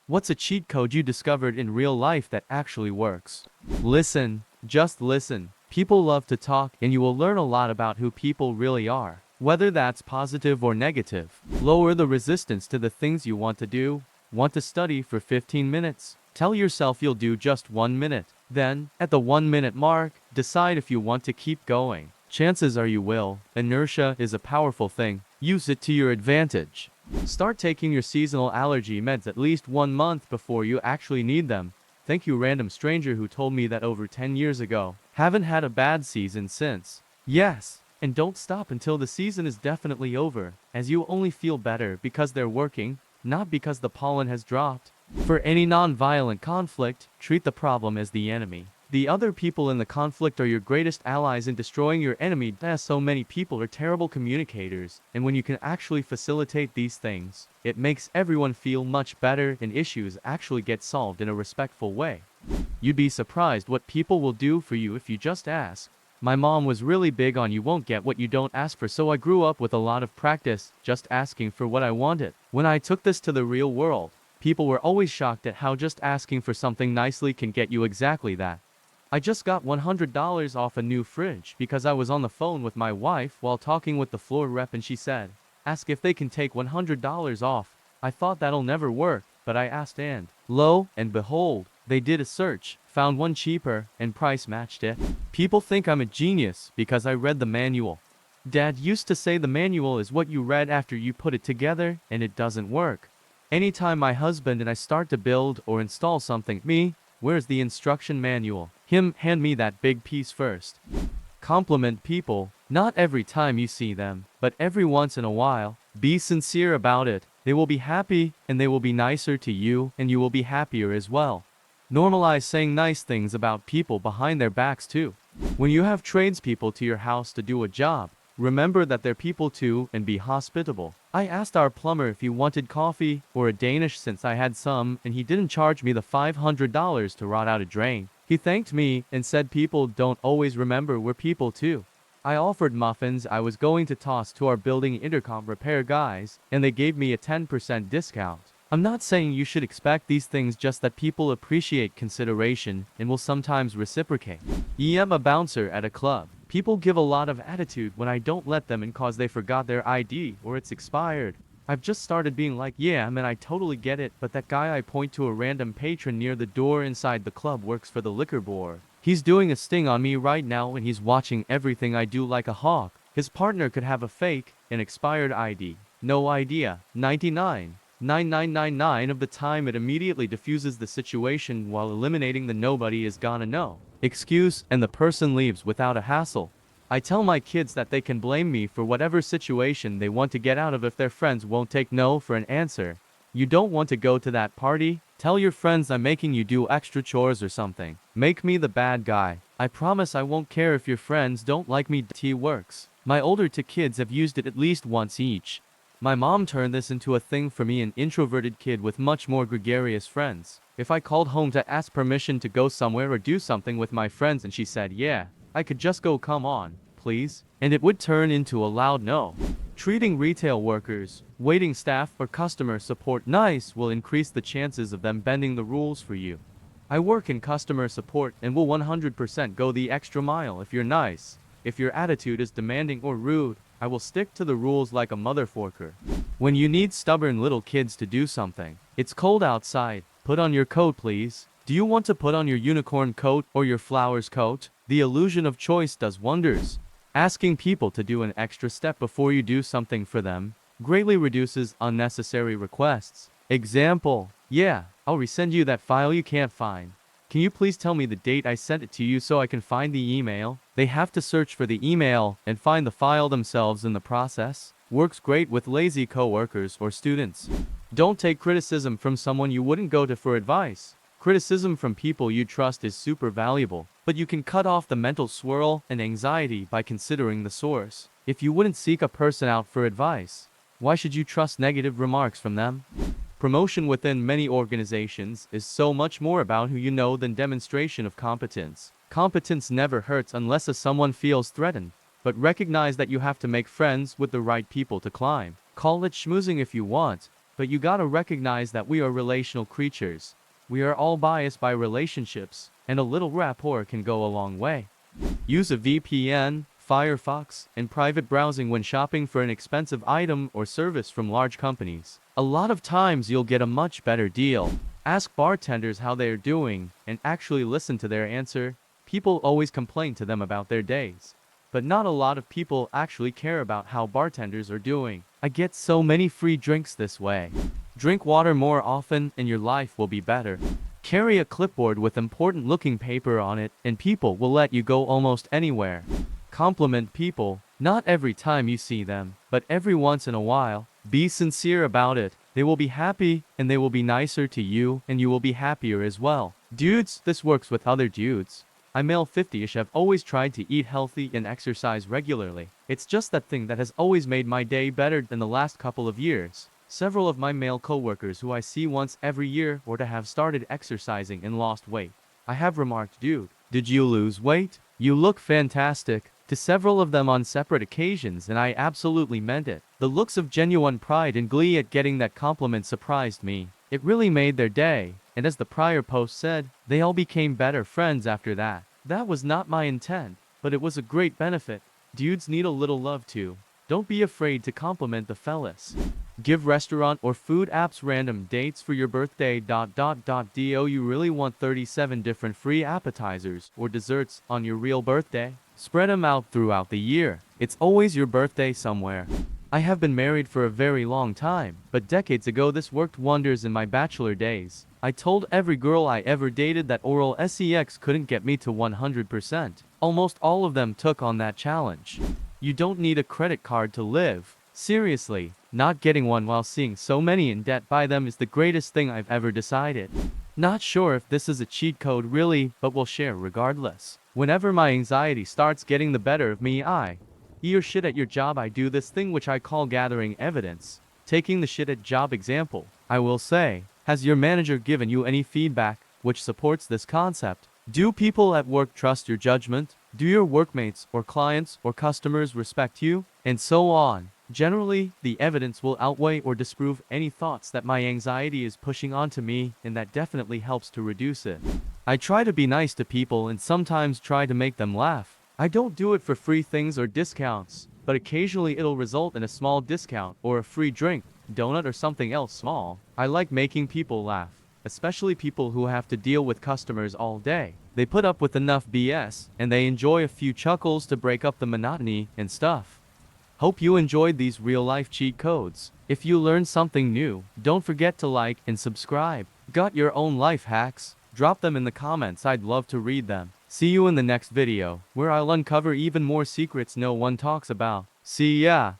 What's a cheat code you discovered in real life that actually works? Listen, just listen. People love to talk, and you will learn a lot about who people really are, whether that's positive or negative. Lower the resistance to the things you want to do. Want to study for 15 minutes? Tell yourself you'll do just 1 minute. Then, at the 1 minute mark, decide if you want to keep going. Chances are you will. Inertia is a powerful thing. Use it to your advantage. Start taking your seasonal allergy meds at least 1 month before you actually need them. Thank you, random stranger who told me that over 10 years ago. Haven't had a bad season since. Yes, and don't stop until the season is definitely over, as you only feel better because they're working, not because the pollen has dropped. For any non-violent conflict, treat the problem as the enemy. The other people in the conflict are your greatest allies in destroying your enemy. So many people are terrible communicators, and when you can actually facilitate these things, it makes everyone feel much better and issues actually get solved in a respectful way. You'd be surprised what people will do for you if you just ask. My mom was really big on you won't get what you don't ask for, so I grew up with a lot of practice, just asking for what I wanted. When I took this to the real world, people were always shocked at how just asking for something nicely can get you exactly that. I just got $100 off a new fridge because I was on the phone with my wife while talking with the floor rep, and she said, "Ask if they can take $100 off." I thought that'll never work, but I asked, and lo and behold, they did a search, found one cheaper, and price matched it. People think I'm a genius because I read the manual. Dad used to say the manual is what you read after you put it together, and it doesn't work. Anytime my husband and I start to build or install something, where's the instruction manual? Hand me that big piece first. Compliment people, not every time you see them, but every once in a while. Be sincere about it. They will be happy, and they will be nicer to you, and you will be happier as well. Normalize saying nice things about people behind their backs too. When you have tradespeople to your house to do a job, remember that they're people too, and be hospitable. I asked our plumber if he wanted coffee or a Danish since I had some, and he didn't charge me the $500 to rot out a drain. He thanked me and said people don't always remember we're people too. I offered muffins I was going to toss to our building intercom repair guys, and they gave me a 10% discount. I'm not saying you should expect these things, just that people appreciate consideration and will sometimes reciprocate. I'm a bouncer at a club. People give a lot of attitude when I don't let them in cause they forgot their ID or it's expired. I've just started being like, yeah, man, I totally get it, but that guy I point to, a random patron near the door inside the club, works for the liquor board. He's doing a sting on me right now, and he's watching everything I do like a hawk. His partner could have a fake, an expired ID. No idea. 99.9999 of the time it immediately diffuses the situation while eliminating the nobody is gonna know excuse, and the person leaves without a hassle. I tell my kids that they can blame me for whatever situation they want to get out of if their friends won't take no for an answer. You don't want to go to that party? Tell your friends I'm making you do extra chores or something. Make me the bad guy. I promise I won't care if your friends don't like me. T works. My older two kids have used it at least once each. My mom turned this into a thing for me, an introverted kid with much more gregarious friends. If I called home to ask permission to go somewhere or do something with my friends and she said yeah, I could just go, come on, please, and it would turn into a loud no. Treating retail workers, waiting staff, or customer support nice will increase the chances of them bending the rules for you. I work in customer support and will 100% go the extra mile if you're nice. If your attitude is demanding or rude, I will stick to the rules like a motherforker. When you need stubborn little kids to do something, it's cold outside, put on your coat please. Do you want to put on your unicorn coat or your flowers coat? The illusion of choice does wonders. Asking people to do an extra step before you do something for them greatly reduces unnecessary requests. Example, yeah, I'll resend you that file you can't find. Can you please tell me the date I sent it to you so I can find the email? They have to search for the email and find the file themselves in the process. Works great with lazy coworkers or students. Don't take criticism from someone you wouldn't go to for advice. Criticism from people you trust is super valuable, but you can cut off the mental swirl and anxiety by considering the source. If you wouldn't seek a person out for advice, why should you trust negative remarks from them? Promotion within many organizations is so much more about who you know than demonstration of competence. Competence never hurts unless someone feels threatened, but recognize that you have to make friends with the right people to climb. Call it schmoozing if you want, But you gotta recognize that we are relational creatures. We are all biased by relationships, and a little rapport can go a long way. Use a VPN, Firefox, and private browsing when shopping for an expensive item or service from large companies. A lot of times you'll get a much better deal. Ask bartenders how they are doing, and actually listen to their answer. People always complain to them about their days. But not a lot of people actually care about how bartenders are doing. I get so many free drinks this way. Drink water more often and your life will be better. Carry a clipboard with important looking paper on it and people will let you go almost anywhere. Compliment people, not every time you see them, but every once in a while. Be sincere about it. They will be happy and they will be nicer to you and you will be happier as well. Dudes, this works with other dudes. I'm male 50ish, have always tried to eat healthy and exercise regularly. It's just that thing that has always made my day better than the last couple of years. Several of my male coworkers who I see once every year or to have started exercising and lost weight. I have remarked, dude, did you lose weight? You look fantastic, to several of them on separate occasions, and I absolutely meant it. The looks of genuine pride and glee at getting that compliment surprised me. It really made their day, and as the prior post said, they all became better friends after that. That was not my intent, but it was a great benefit. Dudes need a little love too. Don't be afraid to compliment the fellas. Give restaurant or food apps random dates for your birthday. Do you really want 37 different free appetizers or desserts on your real birthday? Spread them out throughout the year. It's always your birthday somewhere. I have been married for a very long time, but decades ago this worked wonders in my bachelor days. I told every girl I ever dated that oral sex couldn't get me to 100%. Almost all of them took on that challenge. You don't need a credit card to live. Seriously, not getting one while seeing so many in debt by them is the greatest thing I've ever decided. Not sure if this is a cheat code really, but we'll share regardless. Whenever my anxiety starts getting the better of me, you're shit at your job, I do this thing which I call gathering evidence. Taking the shit at job example, I will say, has your manager given you any feedback which supports this concept? Do people at work trust your judgment? Do your workmates or clients or customers respect you? And so on. Generally, the evidence will outweigh or disprove any thoughts that my anxiety is pushing onto me, and that definitely helps to reduce it. I try to be nice to people and sometimes try to make them laugh. I don't do it for free things or discounts, but occasionally it'll result in a small discount or a free drink, donut or something else small. I like making people laugh, especially people who have to deal with customers all day. They put up with enough BS, and they enjoy a few chuckles to break up the monotony and stuff. Hope you enjoyed these real-life cheat codes. If you learned something new, don't forget to like and subscribe. Got your own life hacks? Drop them in the comments, I'd love to read them. See you in the next video, where I'll uncover even more secrets no one talks about. See ya!